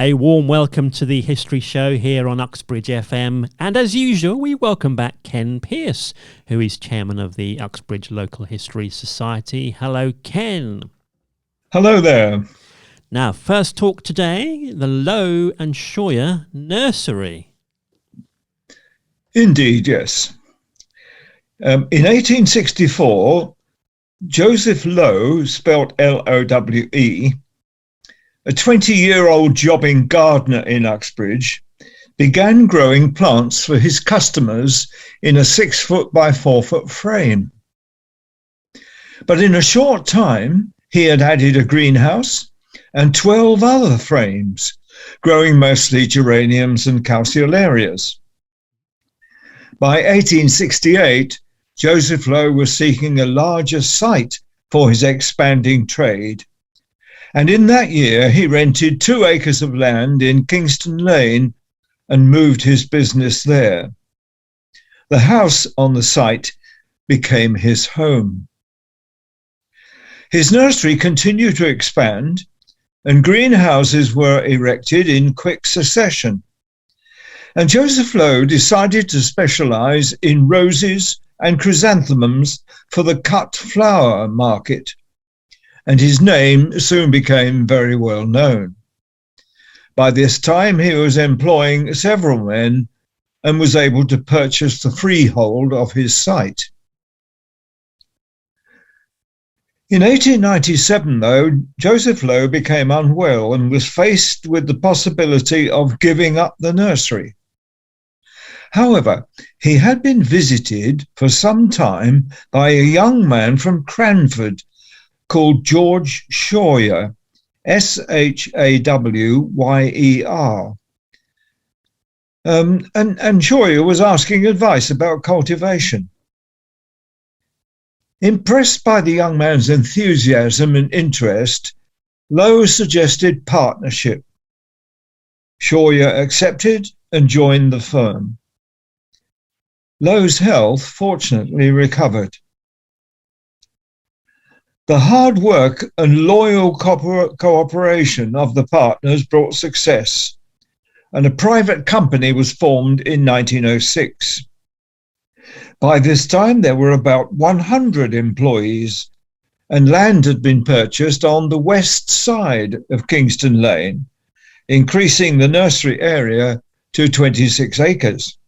A warm welcome to the History Show here on Uxbridge FM. And as usual, we welcome back Ken Pearce, who is chairman of the Uxbridge Local History Society. Hello, Ken. Hello there. Now, first talk today, the Lowe and Shawyer Nursery. Indeed, yes. In 1864, Joseph Lowe, spelt L-O-W-E, a 20-year-old jobbing gardener in Uxbridge, began growing plants for his customers in a 6-foot by 4-foot frame. But in a short time, he had added a greenhouse and 12 other frames, growing mostly geraniums and calceolarias. By 1868, Joseph Lowe was seeking a larger site for his expanding trade. And in that year, he rented 2 acres of land in Kingston Lane and moved his business there. The house on the site became his home. His nursery continued to expand, and greenhouses were erected in quick succession. And Joseph Lowe decided to specialize in roses and chrysanthemums for the cut flower market, and his name soon became very well known. By this time, he was employing several men and was able to purchase the freehold of his site. In 1897, though, Joseph Lowe became unwell and was faced with the possibility of giving up the nursery. However, he had been visited for some time by a young man from Cranford called George Shawyer, S-H-A-W-Y-E-R. And Shawyer was asking advice about cultivation. Impressed by the young man's enthusiasm and interest, Lowe suggested partnership. Shawyer accepted and joined the firm. Lowe's health fortunately recovered. The hard work and loyal cooperation of the partners brought success, and a private company was formed in 1906. By this time, there were about 100 employees, and land had been purchased on the west side of Kingston Lane, increasing the nursery area to 26 acres.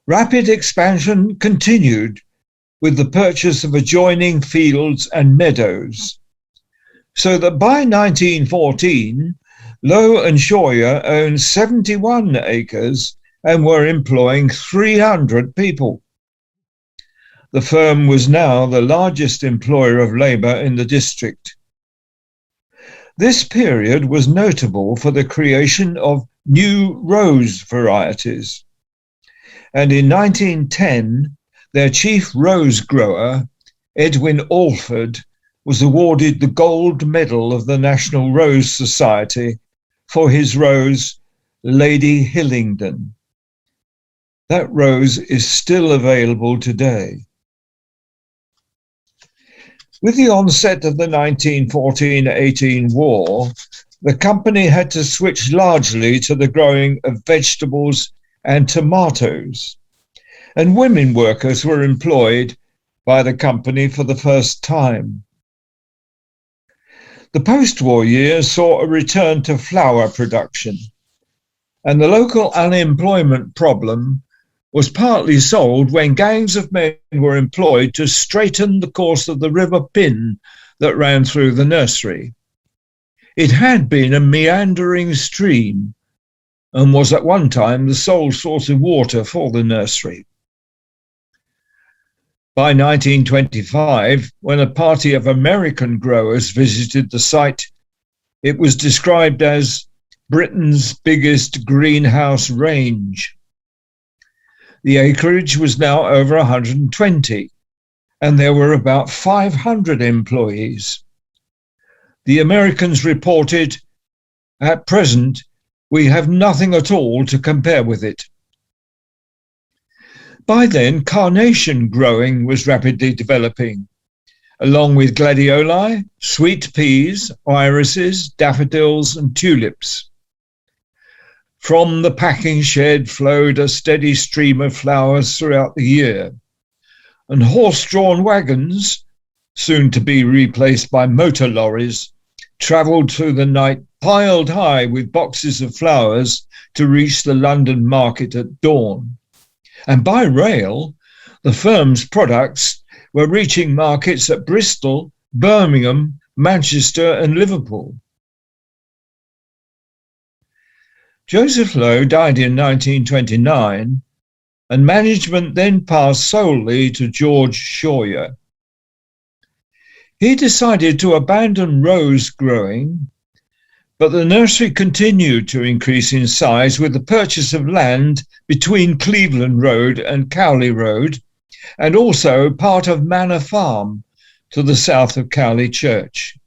Rapid expansion continued with the purchase of adjoining fields and meadows, so that by 1914, Lowe and Shawyer owned 71 acres and were employing 300 people. The firm was now the largest employer of labour in the district. This period was notable for the creation of new rose varieties, and in 1910, their chief rose grower, Edwin Alford, was awarded the Gold Medal of the National Rose Society for his rose, Lady Hillingdon. That rose is still available today. With the onset of the 1914-18 war, the company had to switch largely to the growing of vegetables and tomatoes, and women workers were employed by the company for the first time. The post-war years saw a return to flower production, and the local unemployment problem was partly solved when gangs of men were employed to straighten the course of the River Pin that ran through the nursery. It had been a meandering stream and was at one time the sole source of water for the nursery. By 1925, when a party of American growers visited the site, it was described as Britain's biggest greenhouse range. The acreage was now over 120, and there were about 500 employees. The Americans reported, "At present, we have nothing at all to compare with it." By then, carnation growing was rapidly developing, along with gladioli, sweet peas, irises, daffodils and tulips. From the packing shed flowed a steady stream of flowers throughout the year, and horse-drawn wagons, soon to be replaced by motor lorries, travelled through the night piled high with boxes of flowers to reach the London market at dawn. And by rail, the firm's products were reaching markets at Bristol, Birmingham, Manchester and Liverpool. Joseph Lowe died in 1929, and management then passed solely to George Shawyer. He decided to abandon rose growing, but the nursery continued to increase in size with the purchase of land between Cleveland Road and Cowley Road, and also part of Manor Farm to the south of Cowley Church.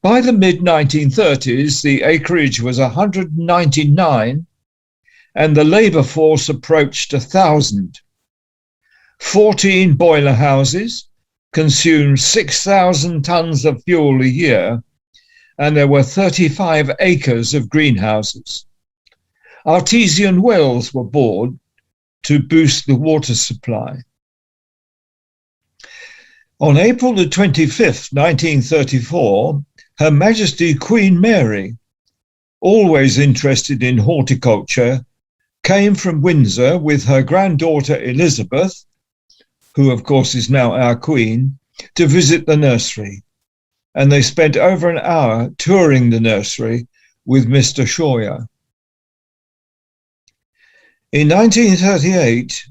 By the mid-1930s, the acreage was 199 and the labour force approached 1,000. 14 boiler houses consumed 6,000 tonnes of fuel a year, and there were 35 acres of greenhouses. Artesian wells were bored to boost the water supply. On April the 25th, 1934, Her Majesty Queen Mary, always interested in horticulture, came from Windsor with her granddaughter Elizabeth, who of course is now our Queen, to visit the nursery. And they spent over an hour touring the nursery with Mr. Shawyer. In 1938,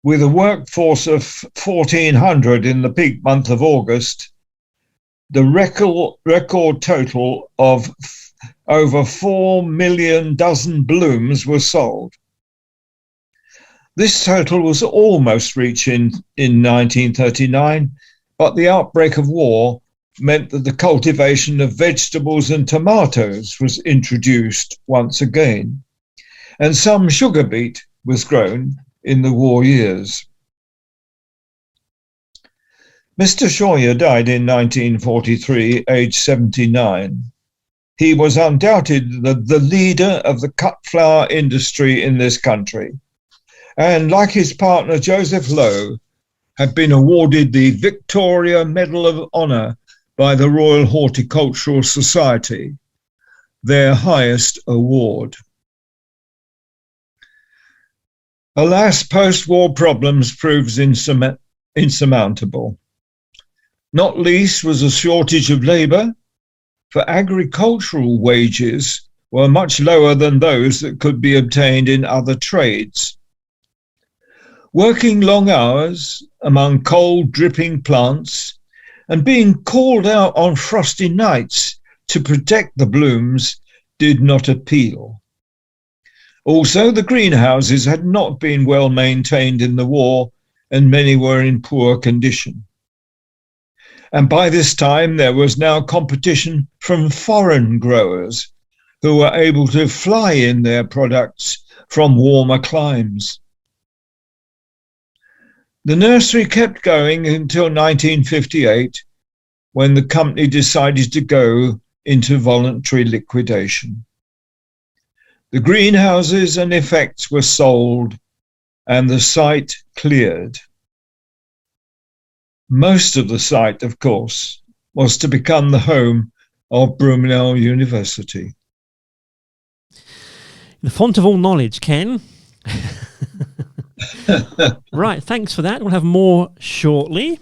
with a workforce of 1,400 in the peak month of August, the record total of over 4 million dozen blooms was sold. This total was almost reached in 1939, but the outbreak of war meant that the cultivation of vegetables and tomatoes was introduced once again, and some sugar beet was grown in the war years. Mr. Shawyer died in 1943, aged 79. He was undoubtedly the leader of the cut flower industry in this country, and like his partner Joseph Lowe, had been awarded the Victoria Medal of Honour by the Royal Horticultural Society, their highest award. Alas, post-war problems proved insurmountable. Not least was a shortage of labour, for agricultural wages were much lower than those that could be obtained in other trades. Working long hours among cold, dripping plants and being called out on frosty nights to protect the blooms did not appeal. Also, the greenhouses had not been well maintained in the war, and many were in poor condition. And by this time, there was now competition from foreign growers who were able to fly in their products from warmer climes. The nursery kept going until 1958, when the company decided to go into voluntary liquidation. The greenhouses and effects were sold and the site cleared. Most of the site, of course, was to become the home of Brunel University. The font of all knowledge, Ken. Right, thanks for that. We'll have more shortly.